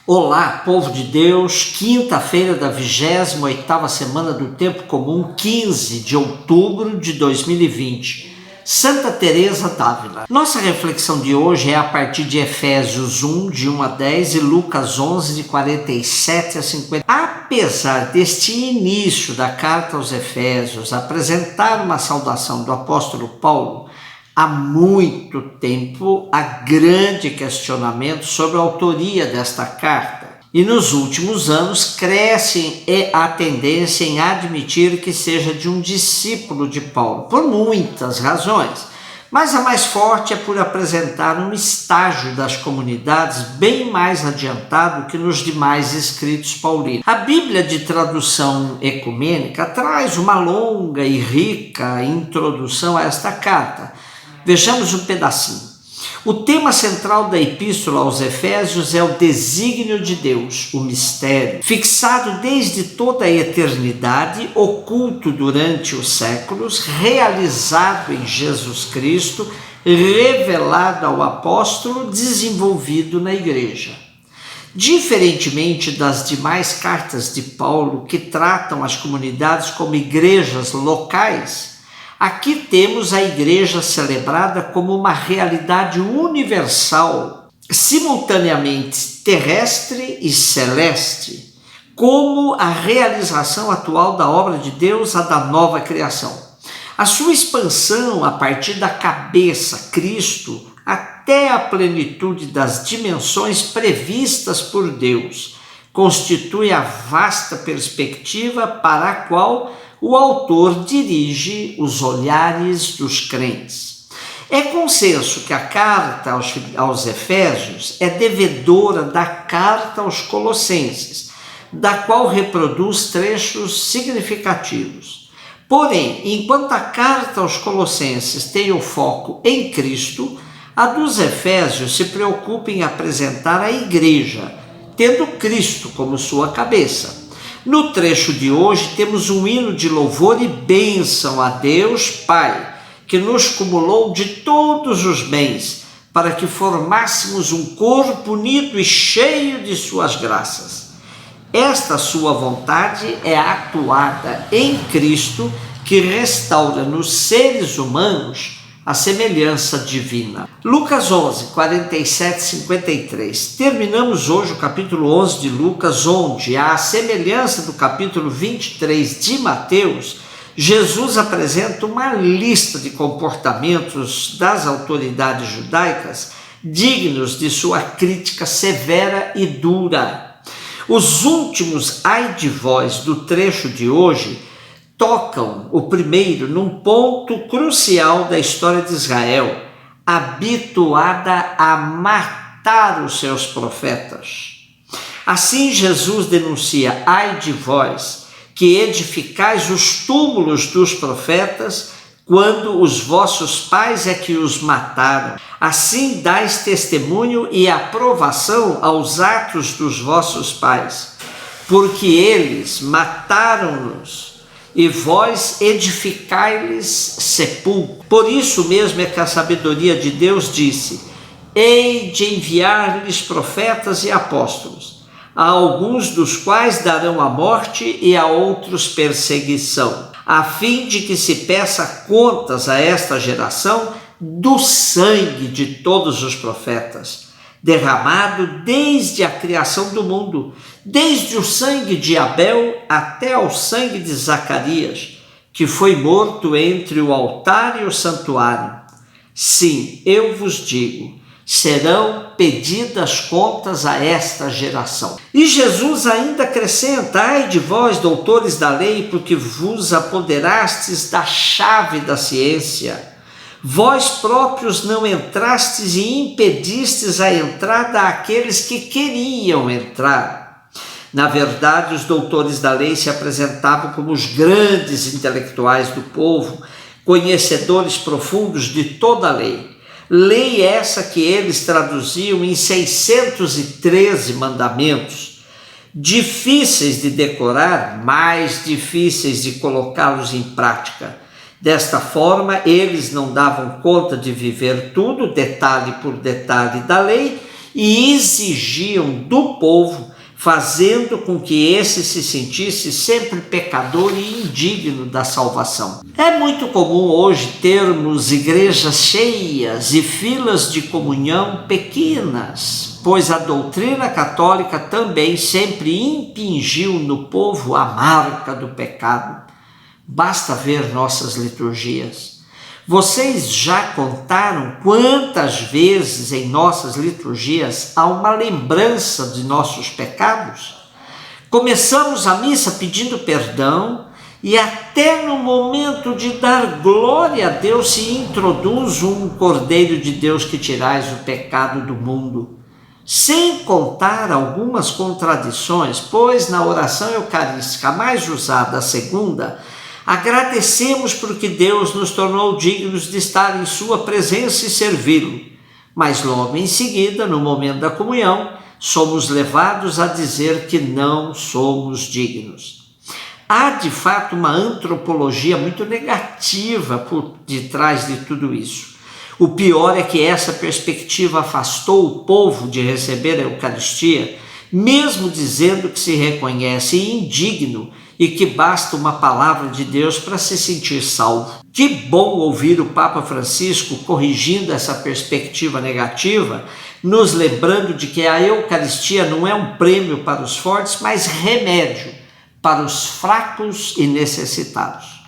Olá, povo de Deus, quinta-feira da 28ª semana do Tempo Comum, 15 de outubro de 2020. Santa Teresa d'Ávila. Nossa reflexão de hoje é a partir de Efésios 1, de 1 a 10 e Lucas 11, de 47 a 50. Apesar deste início da carta aos Efésios apresentar uma saudação do apóstolo Paulo, há muito tempo há grande questionamento sobre a autoria desta carta. E nos últimos anos cresce a tendência em admitir que seja de um discípulo de Paulo, por muitas razões. Mas a mais forte é por apresentar um estágio das comunidades bem mais adiantado que nos demais escritos paulinos. A Bíblia de tradução ecumênica traz uma longa e rica introdução a esta carta. Vejamos um pedacinho. O tema central da epístola aos Efésios é o desígnio de Deus, o mistério, fixado desde toda a eternidade, oculto durante os séculos, realizado em Jesus Cristo, revelado ao apóstolo, desenvolvido na igreja. Diferentemente das demais cartas de Paulo, que tratam as comunidades como igrejas locais, aqui temos a igreja celebrada como uma realidade universal, simultaneamente terrestre e celeste, como a realização atual da obra de Deus, a da nova criação. A sua expansão a partir da cabeça, Cristo, até a plenitude das dimensões previstas por Deus, constitui a vasta perspectiva para a qual o autor dirige os olhares dos crentes. É consenso que a carta aos Efésios é devedora da carta aos Colossenses, da qual reproduz trechos significativos. Porém, enquanto a carta aos Colossenses tem o foco em Cristo, a dos Efésios se preocupa em apresentar a igreja, tendo Cristo como sua cabeça. No trecho de hoje temos um hino de louvor e bênção a Deus Pai, que nos cumulou de todos os bens, para que formássemos um corpo unido e cheio de suas graças. Esta sua vontade é atuada em Cristo, que restaura nos seres humanos a semelhança divina. Lucas 11, 47, 53. Terminamos hoje o capítulo 11 de Lucas, onde, à semelhança do capítulo 23 de Mateus, Jesus apresenta uma lista de comportamentos das autoridades judaicas dignos de sua crítica severa e dura. Os últimos ai de vós do trecho de hoje tocam o primeiro num ponto crucial da história de Israel, habituada a matar os seus profetas. Assim Jesus denuncia: ai de vós, que edificais os túmulos dos profetas, quando os vossos pais é que os mataram. Assim dais testemunho e aprovação aos atos dos vossos pais, porque eles mataram-nos, e vós edificai-lhes sepulcro. Por isso mesmo é que a sabedoria de Deus disse: hei de enviar-lhes profetas e apóstolos, a alguns dos quais darão a morte e a outros perseguição, a fim de que se peça contas a esta geração do sangue de todos os profetas, derramado desde a criação do mundo, desde o sangue de Abel até ao sangue de Zacarias, que foi morto entre o altar e o santuário. Sim, eu vos digo, serão pedidas contas a esta geração. E Jesus ainda acrescenta: ai de vós, doutores da lei, porque vos apoderastes da chave da ciência. Vós próprios não entrastes e impedistes a entrada àqueles que queriam entrar. Na verdade, os doutores da lei se apresentavam como os grandes intelectuais do povo, conhecedores profundos de toda a lei. Lei essa que eles traduziam em 613 mandamentos, difíceis de decorar, mais difíceis de colocá-los em prática. Desta forma, eles não davam conta de viver tudo, detalhe por detalhe da lei, e exigiam do povo, fazendo com que esse se sentisse sempre pecador e indigno da salvação. É muito comum hoje termos igrejas cheias e filas de comunhão pequenas, pois a doutrina católica também sempre impingiu no povo a marca do pecado. Basta ver nossas liturgias. Vocês já contaram quantas vezes em nossas liturgias há uma lembrança de nossos pecados? Começamos a missa pedindo perdão e até no momento de dar glória a Deus se introduz um Cordeiro de Deus que tirais o pecado do mundo. Sem contar algumas contradições, pois na oração eucarística mais usada, a segunda, agradecemos porque Deus nos tornou dignos de estar em sua presença e servi-lo. Mas logo em seguida, no momento da comunhão, somos levados a dizer que não somos dignos. Há de fato uma antropologia muito negativa por detrás de tudo isso. O pior é que essa perspectiva afastou o povo de receber a Eucaristia, mesmo dizendo que se reconhece indigno e que basta uma palavra de Deus para se sentir salvo. Que bom ouvir o Papa Francisco corrigindo essa perspectiva negativa, nos lembrando de que a Eucaristia não é um prêmio para os fortes, mas remédio para os fracos e necessitados.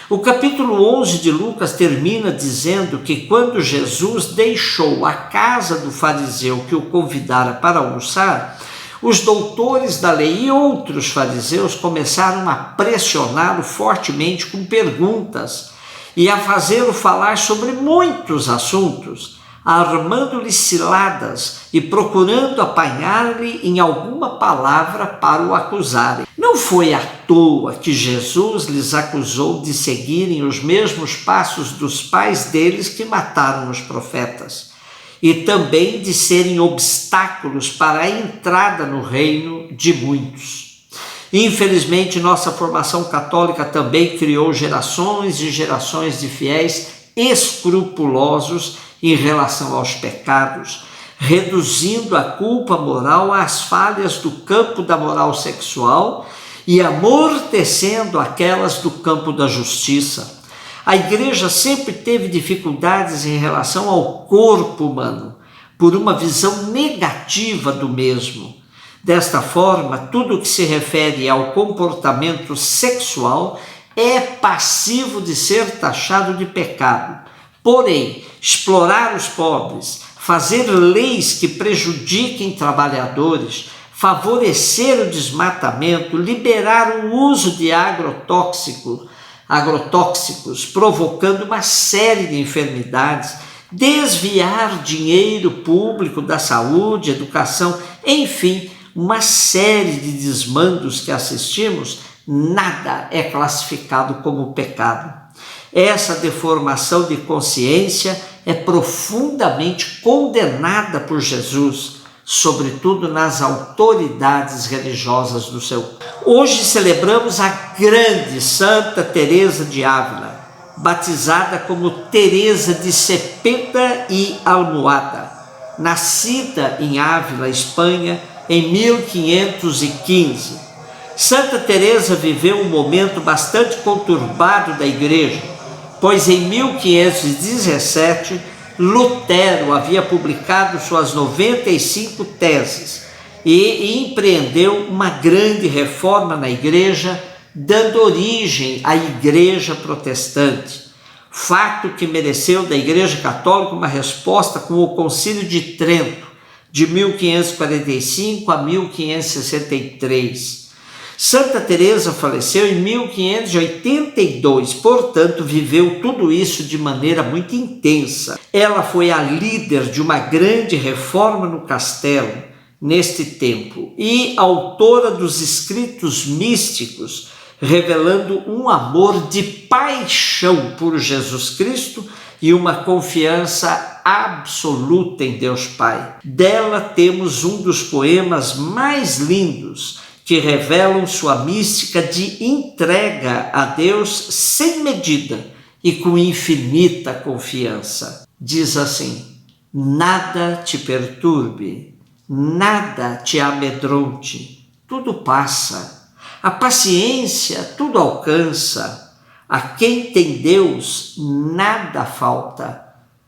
O capítulo 11 de Lucas termina dizendo que quando Jesus deixou a casa do fariseu que o convidara para almoçar, os doutores da lei e outros fariseus começaram a pressioná-lo fortemente com perguntas e a fazê-lo falar sobre muitos assuntos, armando-lhe ciladas e procurando apanhar-lhe em alguma palavra para o acusarem. Não foi à toa que Jesus lhes acusou de seguirem os mesmos passos dos pais deles que mataram os profetas, e também de serem obstáculos para a entrada no reino de muitos. Infelizmente, nossa formação católica também criou gerações e gerações de fiéis escrupulosos em relação aos pecados, reduzindo a culpa moral às falhas do campo da moral sexual e amortecendo aquelas do campo da justiça. A igreja sempre teve dificuldades em relação ao corpo humano, por uma visão negativa do mesmo. Desta forma, tudo que se refere ao comportamento sexual é passivo de ser taxado de pecado. Porém, explorar os pobres, fazer leis que prejudiquem trabalhadores, favorecer o desmatamento, liberar o uso de agrotóxicos, provocando uma série de enfermidades, desviar dinheiro público da saúde, educação, enfim, uma série de desmandos que assistimos, nada é classificado como pecado. Essa deformação de consciência é profundamente condenada por Jesus, sobretudo nas autoridades religiosas do seu tempo. Hoje celebramos a grande Santa Teresa de Ávila, batizada como Teresa de Cepeda e Almohada, nascida em Ávila, Espanha, em 1515. Santa Teresa viveu um momento bastante conturbado da Igreja, pois em 1517 Lutero havia publicado suas 95 teses e empreendeu uma grande reforma na Igreja, dando origem à Igreja Protestante, fato que mereceu da Igreja Católica uma resposta com o Concílio de Trento, de 1545 a 1563. Santa Teresa faleceu em 1582, portanto viveu tudo isso de maneira muito intensa. Ela foi a líder de uma grande reforma no castelo neste tempo e autora dos escritos místicos, revelando um amor de paixão por Jesus Cristo e uma confiança absoluta em Deus Pai. Dela temos um dos poemas mais lindos, que revelam sua mística de entrega a Deus sem medida e com infinita confiança. Diz assim: nada te perturbe, nada te amedronte, tudo passa. A paciência tudo alcança. A quem tem Deus nada falta.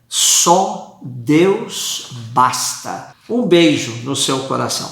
Só Deus basta. Um beijo no seu coração.